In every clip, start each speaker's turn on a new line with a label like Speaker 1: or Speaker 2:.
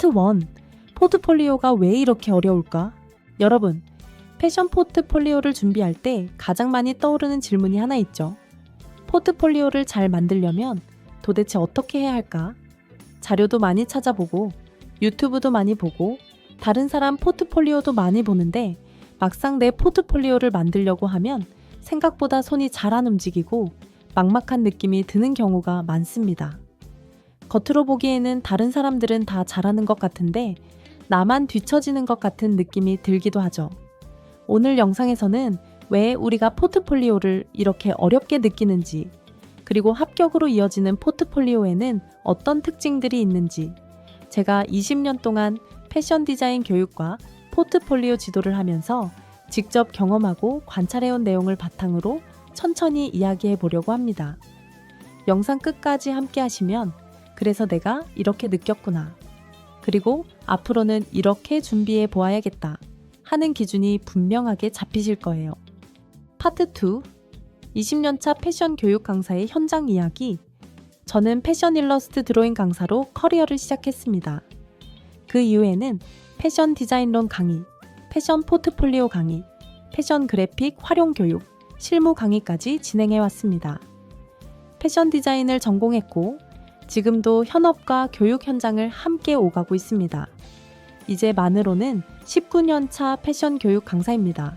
Speaker 1: 파트 1. 포트폴리오가 왜 이렇게 어려울까? 여러분, 패션 포트폴리오를 준비할 때 가장 많이 떠오르는 질문이 하나 있죠. 포트폴리오를 잘 만들려면 도대체 어떻게 해야 할까? 자료도 많이 찾아보고, 유튜브도 많이 보고, 다른 사람 포트폴리오도 많이 보는데 막상 내 포트폴리오를 만들려고 하면 생각보다 손이 잘 안 움직이고 막막한 느낌이 드는 경우가 많습니다. 겉으로 보기에는 다른 사람들은 다 잘하는 것 같은데 나만 뒤처지는 것 같은 느낌이 들기도 하죠. 오늘 영상에서는 왜 우리가 포트폴리오를 이렇게 어렵게 느끼는지, 그리고 합격으로 이어지는 포트폴리오에는 어떤 특징들이 있는지, 제가 20년 동안 패션 디자인 교육과 포트폴리오 지도를 하면서 직접 경험하고 관찰해온 내용을 바탕으로 천천히 이야기해 보려고 합니다. 영상 끝까지 함께 하시면 그래서 내가 이렇게 느꼈구나, 그리고 앞으로는 이렇게 준비해 보아야겠다 하는 기준이 분명하게 잡히실 거예요. 파트 2. 20년차 패션 교육 강사의 현장 이야기. 저는 패션 일러스트 드로잉 강사로 커리어를 시작했습니다. 그 이후에는 패션 디자인론 강의, 패션 포트폴리오 강의, 패션 그래픽 활용 교육, 실무 강의까지 진행해 왔습니다. 패션 디자인을 전공했고 지금도 현업과 교육 현장을 함께 오가고 있습니다. 이제 만으로는 19년 차 패션 교육 강사입니다.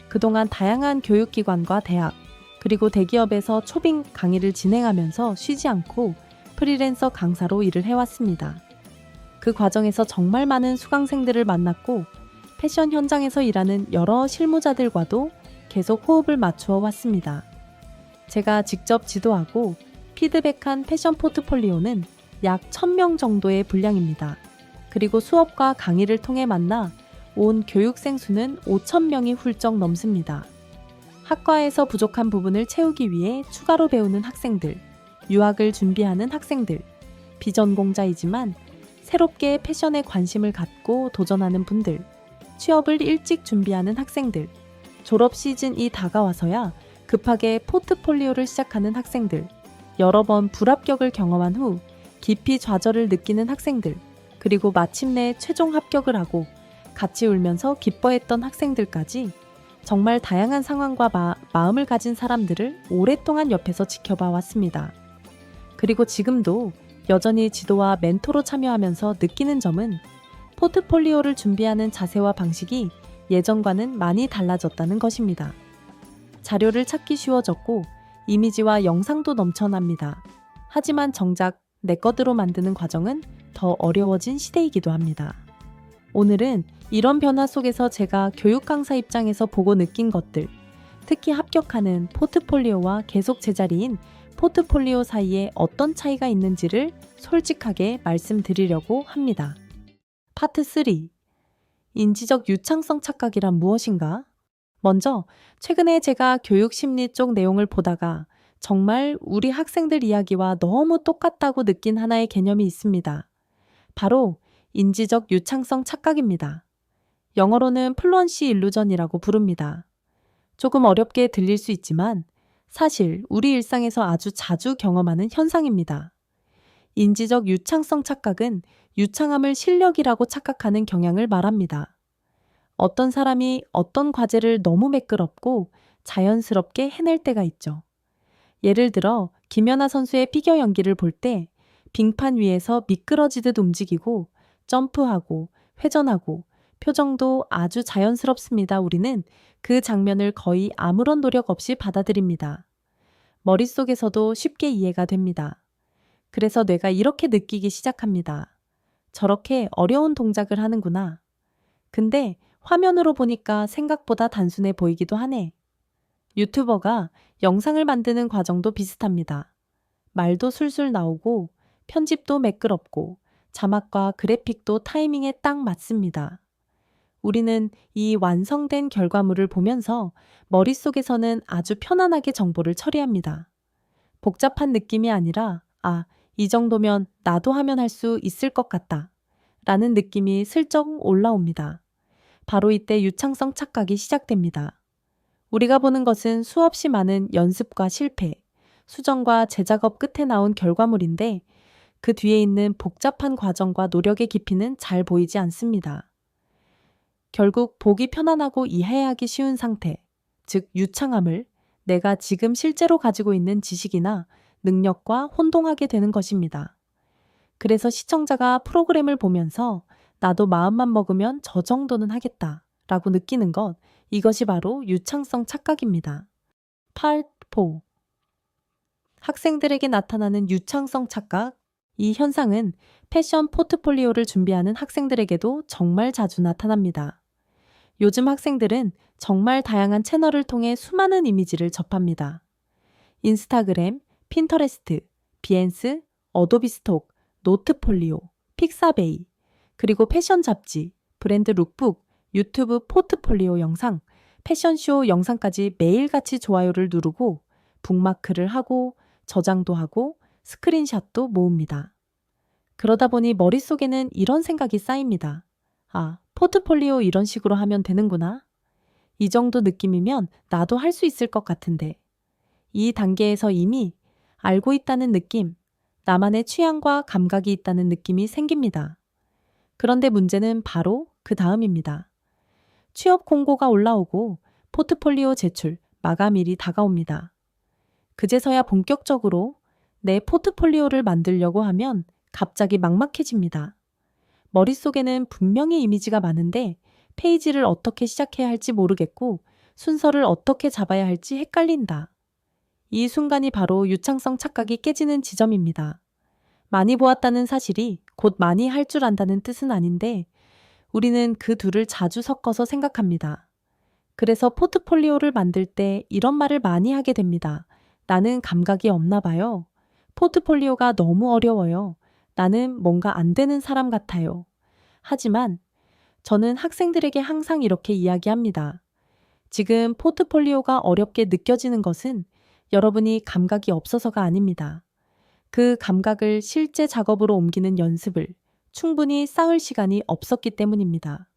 Speaker 1: 그동안 다양한 교육기관과 대학, 그리고 대기업에서 초빙 강의를 진행하면서 쉬지 않고 프리랜서 강사로 일을 해왔습니다. 그 과정에서 정말 많은 수강생들을 만났고 패션 현장에서 일하는 여러 실무자들과도 계속 호흡을 맞추어 왔습니다. 제가 직접 지도하고 피드백한 패션 포트폴리오는 약 1000명 정도의 분량입니다. 그리고 수업과 강의를 통해 만나 온 교육생 수는 5000명이 훌쩍 넘습니다. 학과에서 부족한 부분을 채우기 위해 추가로 배우는 학생들, 유학을 준비하는 학생들, 비전공자이지만 새롭게 패션에 관심을 갖고 도전하는 분들, 취업을 일찍 준비하는 학생들, 졸업 시즌이 다가와서야 급하게 포트폴리오를 시작하는 학생들, 여러 번 불합격을 경험한 후 깊이 좌절을 느끼는 학생들, 그리고 마침내 최종 합격을 하고 같이 울면서 기뻐했던 학생들까지 정말 다양한 상황과 마음을 가진 사람들을 오랫동안 옆에서 지켜봐 왔습니다. 그리고 지금도 여전히 지도와 멘토로 참여하면서 느끼는 점은 포트폴리오를 준비하는 자세와 방식이 예전과는 많이 달라졌다는 것입니다. 자료를 찾기 쉬워졌고 이미지와 영상도 넘쳐납니다. 하지만 정작 내 것으로 만드는 과정은 더 어려워진 시대이기도 합니다. 오늘은 이런 변화 속에서 제가 교육 강사 입장에서 보고 느낀 것들, 특히 합격하는 포트폴리오와 계속 제자리인 포트폴리오 사이에 어떤 차이가 있는지를 솔직하게 말씀드리려고 합니다. 파트 3. 인지적 유창성 착각이란 무엇인가? 먼저 최근에 제가 교육 심리 쪽 내용을 보다가 정말 우리 학생들 이야기와 너무 똑같다고 느낀 하나의 개념이 있습니다. 바로 인지적 유창성 착각입니다. 영어로는 플루언시 일루전이라고 부릅니다. 조금 어렵게 들릴 수 있지만 사실 우리 일상에서 아주 자주 경험하는 현상입니다. 인지적 유창성 착각은 유창함을 실력이라고 착각하는 경향을 말합니다. 어떤 사람이 어떤 과제를 너무 매끄럽고 자연스럽게 해낼 때가 있죠. 예를 들어 김연아 선수의 피겨 연기를 볼 때 빙판 위에서 미끄러지듯 움직이고 점프하고 회전하고 표정도 아주 자연스럽습니다. 우리는 그 장면을 거의 아무런 노력 없이 받아들입니다. 머릿속에서도 쉽게 이해가 됩니다. 그래서 뇌가 이렇게 느끼기 시작합니다. 저렇게 어려운 동작을 하는구나. 근데 화면으로 보니까 생각보다 단순해 보이기도 하네. 유튜버가 영상을 만드는 과정도 비슷합니다. 말도 술술 나오고 편집도 매끄럽고 자막과 그래픽도 타이밍에 딱 맞습니다. 우리는 이 완성된 결과물을 보면서 머릿속에서는 아주 편안하게 정보를 처리합니다. 복잡한 느낌이 아니라 이 정도면 나도 하면 할 수 있을 것 같다 라는 느낌이 슬쩍 올라옵니다. 바로 이때 유창성 착각이 시작됩니다. 우리가 보는 것은 수없이 많은 연습과 실패, 수정과 재작업 끝에 나온 결과물인데 그 뒤에 있는 복잡한 과정과 노력의 깊이는 잘 보이지 않습니다. 결국 보기 편안하고 이해하기 쉬운 상태, 즉 유창함을 내가 지금 실제로 가지고 있는 지식이나 능력과 혼동하게 되는 것입니다. 그래서 시청자가 프로그램을 보면서 나도 마음만 먹으면 저 정도는 하겠다 라고 느끼는 것, 이것이 바로 유창성 착각입니다. Part 4. 학생들에게 나타나는 유창성 착각. 이 현상은 패션 포트폴리오를 준비하는 학생들에게도 정말 자주 나타납니다. 요즘 학생들은 정말 다양한 채널을 통해 수많은 이미지를 접합니다. 인스타그램, 핀터레스트, 비엔스, 어도비 스톡, 노트폴리오, 픽사베이, 그리고 패션 잡지, 브랜드 룩북, 유튜브 포트폴리오 영상, 패션쇼 영상까지 매일같이 좋아요를 누르고 북마크를 하고 저장도 하고 스크린샷도 모읍니다. 그러다 보니 머릿속에는 이런 생각이 쌓입니다. 아, 포트폴리오 이런 식으로 하면 되는구나. 이 정도 느낌이면 나도 할 수 있을 것 같은데. 이 단계에서 이미 알고 있다는 느낌, 나만의 취향과 감각이 있다는 느낌이 생깁니다. 그런데 문제는 바로 그 다음입니다. 취업 공고가 올라오고 포트폴리오 제출, 마감일이 다가옵니다. 그제서야 본격적으로 내 포트폴리오를 만들려고 하면 갑자기 막막해집니다. 머릿속에는 분명히 이미지가 많은데 페이지를 어떻게 시작해야 할지 모르겠고 순서를 어떻게 잡아야 할지 헷갈린다. 이 순간이 바로 유창성 착각이 깨지는 지점입니다. 많이 보았다는 사실이 곧 많이 할 줄 안다는 뜻은 아닌데 우리는 그 둘을 자주 섞어서 생각합니다. 그래서 포트폴리오를 만들 때 이런 말을 많이 하게 됩니다. 나는 감각이 없나 봐요. 포트폴리오가 너무 어려워요. 나는 뭔가 안 되는 사람 같아요. 하지만 저는 학생들에게 항상 이렇게 이야기합니다. 지금 포트폴리오가 어렵게 느껴지는 것은 여러분이 감각이 없어서가 아닙니다. 그 감각을 실제 작업으로 옮기는 연습을 충분히 쌓을 시간이 없었기 때문입니다.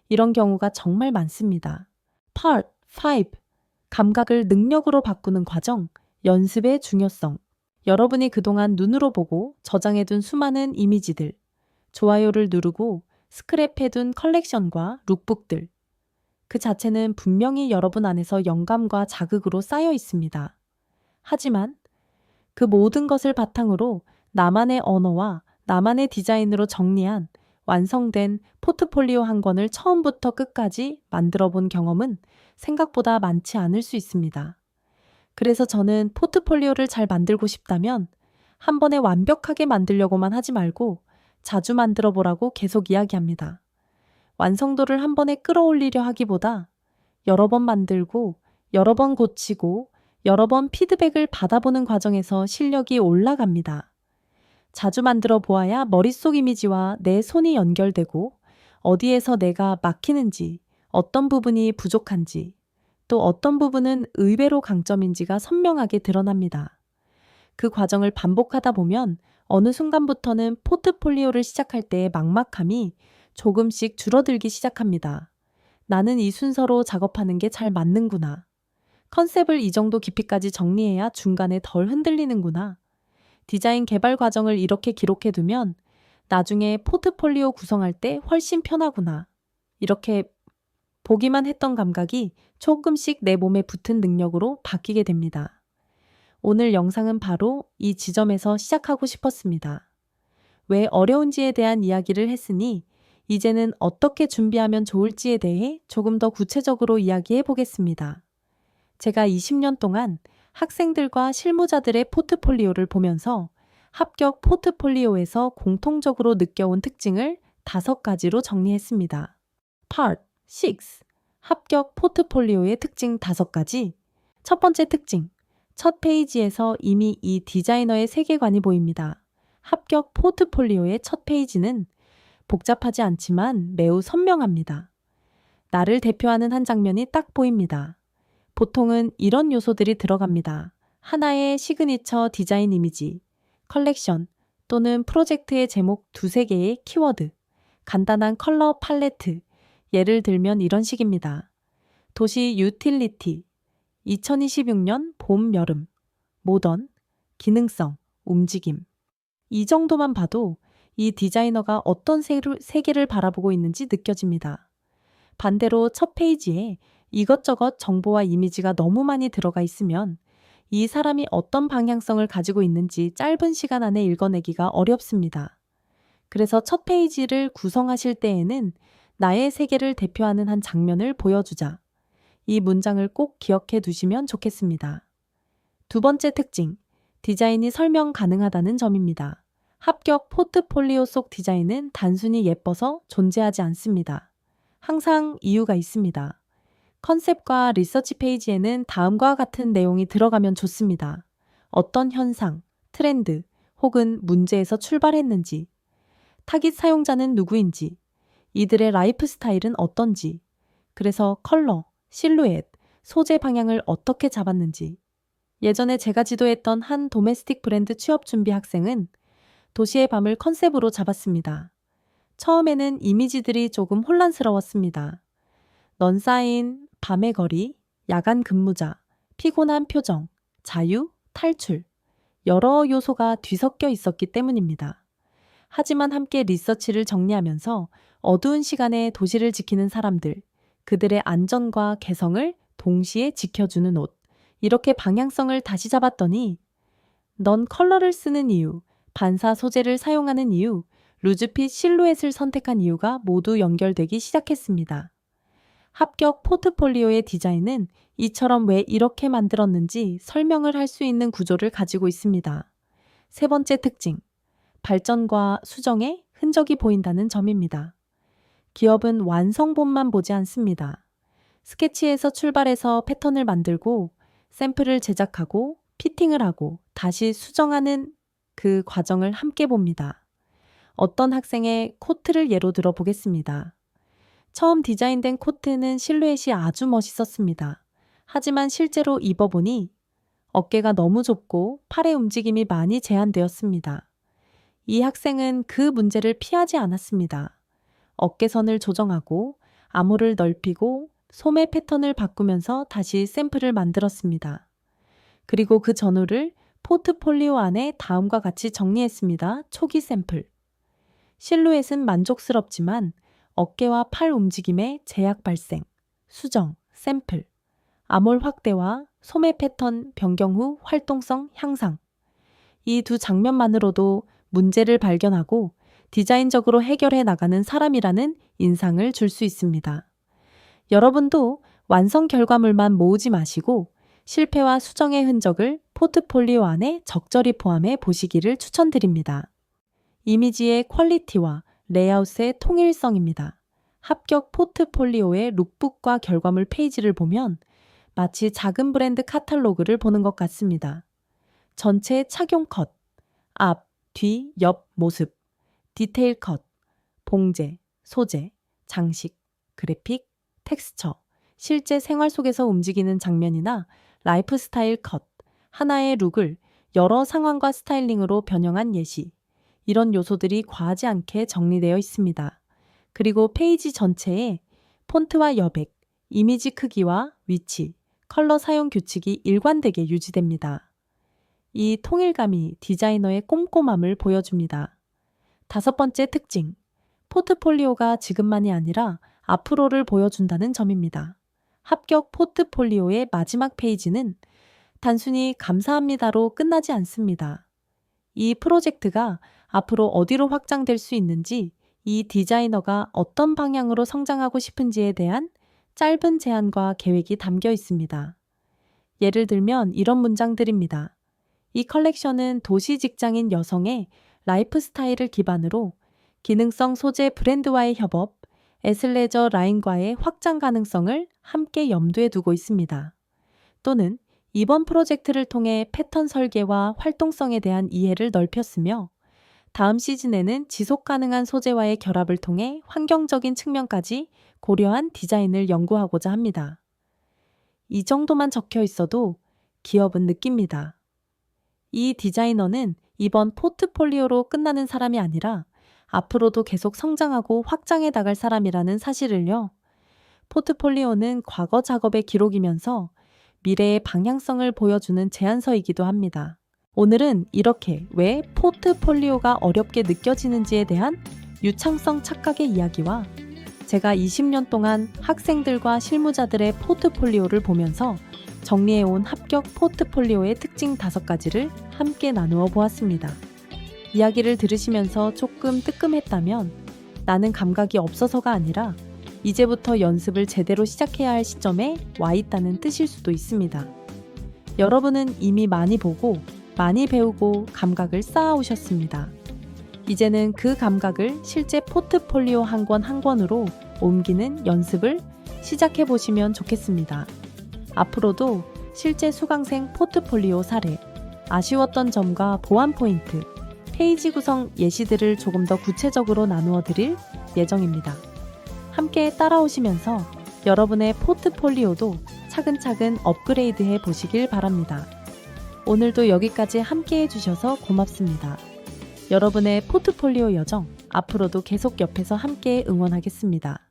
Speaker 1: 이런 경우가 정말 많습니다. Part 5. 감각을 능력으로 바꾸는 과정, 연습의 중요성. 여러분이 그동안 눈으로 보고 저장해둔 수많은 이미지들, 좋아요를 누르고 스크랩해둔 컬렉션과 룩북들. 그 자체는 분명히 여러분 안에서 영감과 자극으로 쌓여 있습니다. 하지만 그 모든 것을 바탕으로 나만의 언어와 나만의 디자인으로 정리한 완성된 포트폴리오 한 권을 처음부터 끝까지 만들어 본 경험은 생각보다 많지 않을 수 있습니다. 그래서 저는 포트폴리오를 잘 만들고 싶다면 한 번에 완벽하게 만들려고만 하지 말고 자주 만들어 보라고 계속 이야기합니다. 완성도를 한 번에 끌어올리려 하기보다 여러 번 만들고 여러 번 고치고 여러 번 피드백을 받아보는 과정에서 실력이 올라갑니다. 자주 만들어 보아야 머릿속 이미지와 내 손이 연결되고 어디에서 내가 막히는지, 어떤 부분이 부족한지, 또 어떤 부분은 의외로 강점인지가 선명하게 드러납니다. 그 과정을 반복하다 보면 어느 순간부터는 포트폴리오를 시작할 때의 막막함이 조금씩 줄어들기 시작합니다. 나는 이 순서로 작업하는 게 잘 맞는구나. 컨셉을 이 정도 깊이까지 정리해야 중간에 덜 흔들리는구나. 디자인 개발 과정을 이렇게 기록해두면 나중에 포트폴리오 구성할 때 훨씬 편하구나. 이렇게 보기만 했던 감각이 조금씩 내 몸에 붙은 능력으로 바뀌게 됩니다. 오늘 영상은 바로 이 지점에서 시작하고 싶었습니다. 왜 어려운지에 대한 이야기를 했으니 이제는 어떻게 준비하면 좋을지에 대해 조금 더 구체적으로 이야기해 보겠습니다. 제가 20년 동안 학생들과 실무자들의 포트폴리오를 보면서 합격 포트폴리오에서 공통적으로 느껴온 특징을 5가지로 정리했습니다. Part 6. 합격 포트폴리오의 특징 5가지. 첫 번째 특징. 첫 페이지에서 이미 이 디자이너의 세계관이 보입니다. 합격 포트폴리오의 첫 페이지는 복잡하지 않지만 매우 선명합니다. 나를 대표하는 한 장면이 딱 보입니다. 보통은 이런 요소들이 들어갑니다. 하나의 시그니처 디자인 이미지, 컬렉션 또는 프로젝트의 제목 2-3개의 키워드, 간단한 컬러 팔레트, 예를 들면 이런 식입니다. 도시 유틸리티, 2026년 봄, 여름, 모던, 기능성, 움직임. 이 정도만 봐도 이 디자이너가 어떤 세계를 바라보고 있는지 느껴집니다. 반대로 첫 페이지에 이것저것 정보와 이미지가 너무 많이 들어가 있으면 이 사람이 어떤 방향성을 가지고 있는지 짧은 시간 안에 읽어내기가 어렵습니다. 그래서 첫 페이지를 구성하실 때에는 나의 세계를 대표하는 한 장면을 보여주자. 이 문장을 꼭 기억해 두시면 좋겠습니다. 두 번째 특징, 디자인이 설명 가능하다는 점입니다. 합격 포트폴리오 속 디자인은 단순히 예뻐서 존재하지 않습니다. 항상 이유가 있습니다. 컨셉과 리서치 페이지에는 다음과 같은 내용이 들어가면 좋습니다. 어떤 현상, 트렌드, 혹은 문제에서 출발했는지, 타깃 사용자는 누구인지, 이들의 라이프 스타일은 어떤지, 그래서 컬러, 실루엣, 소재 방향을 어떻게 잡았는지. 예전에 제가 지도했던 한 도메스틱 브랜드 취업 준비 학생은 도시의 밤을 컨셉으로 잡았습니다. 처음에는 이미지들이 조금 혼란스러웠습니다. 넌 사인, 밤의 거리, 야간 근무자, 피곤한 표정, 자유, 탈출. 여러 요소가 뒤섞여 있었기 때문입니다. 하지만 함께 리서치를 정리하면서 어두운 시간에 도시를 지키는 사람들, 그들의 안전과 개성을 동시에 지켜주는 옷, 이렇게 방향성을 다시 잡았더니 넌 컬러를 쓰는 이유, 반사 소재를 사용하는 이유, 루즈핏 실루엣을 선택한 이유가 모두 연결되기 시작했습니다. 합격 포트폴리오의 디자인은 이처럼 왜 이렇게 만들었는지 설명을 할 수 있는 구조를 가지고 있습니다. 세 번째 특징, 발전과 수정의 흔적이 보인다는 점입니다. 기업은 완성본만 보지 않습니다. 스케치에서 출발해서 패턴을 만들고 샘플을 제작하고 피팅을 하고 다시 수정하는 그 과정을 함께 봅니다. 어떤 학생의 코트를 예로 들어 보겠습니다. 처음 디자인된 코트는 실루엣이 아주 멋있었습니다. 하지만 실제로 입어보니 어깨가 너무 좁고 팔의 움직임이 많이 제한되었습니다. 이 학생은 그 문제를 피하지 않았습니다. 어깨선을 조정하고 암호를 넓히고 소매 패턴을 바꾸면서 다시 샘플을 만들었습니다. 그리고 그 전후를 포트폴리오 안에 다음과 같이 정리했습니다. 초기 샘플. 실루엣은 만족스럽지만 어깨와 팔 움직임에 제약 발생, 수정, 샘플, 암홀 확대와 소매 패턴 변경 후 활동성 향상. 이 두 장면만으로도 문제를 발견하고 디자인적으로 해결해 나가는 사람이라는 인상을 줄 수 있습니다. 여러분도 완성 결과물만 모으지 마시고 실패와 수정의 흔적을 포트폴리오 안에 적절히 포함해 보시기를 추천드립니다. 이미지의 퀄리티와 레이아웃의 통일성입니다. 합격 포트폴리오의 룩북과 결과물 페이지를 보면 마치 작은 브랜드 카탈로그를 보는 것 같습니다. 전체 착용 컷, 앞, 뒤, 옆 모습, 디테일 컷, 봉제, 소재, 장식, 그래픽, 텍스처, 실제 생활 속에서 움직이는 장면이나 라이프 스타일 컷, 하나의 룩을 여러 상황과 스타일링으로 변형한 예시, 이런 요소들이 과하지 않게 정리되어 있습니다. 그리고 페이지 전체에 폰트와 여백, 이미지 크기와 위치, 컬러 사용 규칙이 일관되게 유지됩니다. 이 통일감이 디자이너의 꼼꼼함을 보여줍니다. 다섯 번째 특징, 포트폴리오가 지금만이 아니라 앞으로를 보여준다는 점입니다. 합격 포트폴리오의 마지막 페이지는 단순히 감사합니다로 끝나지 않습니다. 이 프로젝트가 앞으로 어디로 확장될 수 있는지, 이 디자이너가 어떤 방향으로 성장하고 싶은지에 대한 짧은 제안과 계획이 담겨 있습니다. 예를 들면 이런 문장들입니다. 이 컬렉션은 도시 직장인 여성의 라이프 스타일을 기반으로 기능성 소재 브랜드와의 협업, 애슬레저 라인과의 확장 가능성을 함께 염두에 두고 있습니다. 또는 이번 프로젝트를 통해 패턴 설계와 활동성에 대한 이해를 넓혔으며 다음 시즌에는 지속 가능한 소재와의 결합을 통해 환경적인 측면까지 고려한 디자인을 연구하고자 합니다. 이 정도만 적혀 있어도 기업은 느낍니다. 이 디자이너는 이번 포트폴리오로 끝나는 사람이 아니라 앞으로도 계속 성장하고 확장해 나갈 사람이라는 사실을요. 포트폴리오는 과거 작업의 기록이면서 미래의 방향성을 보여주는 제안서이기도 합니다. 오늘은 이렇게 왜 포트폴리오가 어렵게 느껴지는지에 대한 유창성 착각의 이야기와 제가 20년 동안 학생들과 실무자들의 포트폴리오를 보면서 정리해온 합격 포트폴리오의 특징 5가지를 함께 나누어 보았습니다. 이야기를 들으시면서 조금 뜨끔했다면 나는 감각이 없어서가 아니라 이제부터 연습을 제대로 시작해야 할 시점에 와 있다는 뜻일 수도 있습니다. 여러분은 이미 많이 보고 많이 배우고 감각을 쌓아오셨습니다. 이제는 그 감각을 실제 포트폴리오 한 권 한 권으로 옮기는 연습을 시작해 보시면 좋겠습니다. 앞으로도 실제 수강생 포트폴리오 사례, 아쉬웠던 점과 보완 포인트, 페이지 구성 예시들을 조금 더 구체적으로 나누어 드릴 예정입니다. 함께 따라오시면서 여러분의 포트폴리오도 차근차근 업그레이드해 보시길 바랍니다. 오늘도 여기까지 함께 해주셔서 고맙습니다. 여러분의 포트폴리오 여정 앞으로도 계속 옆에서 함께 응원하겠습니다.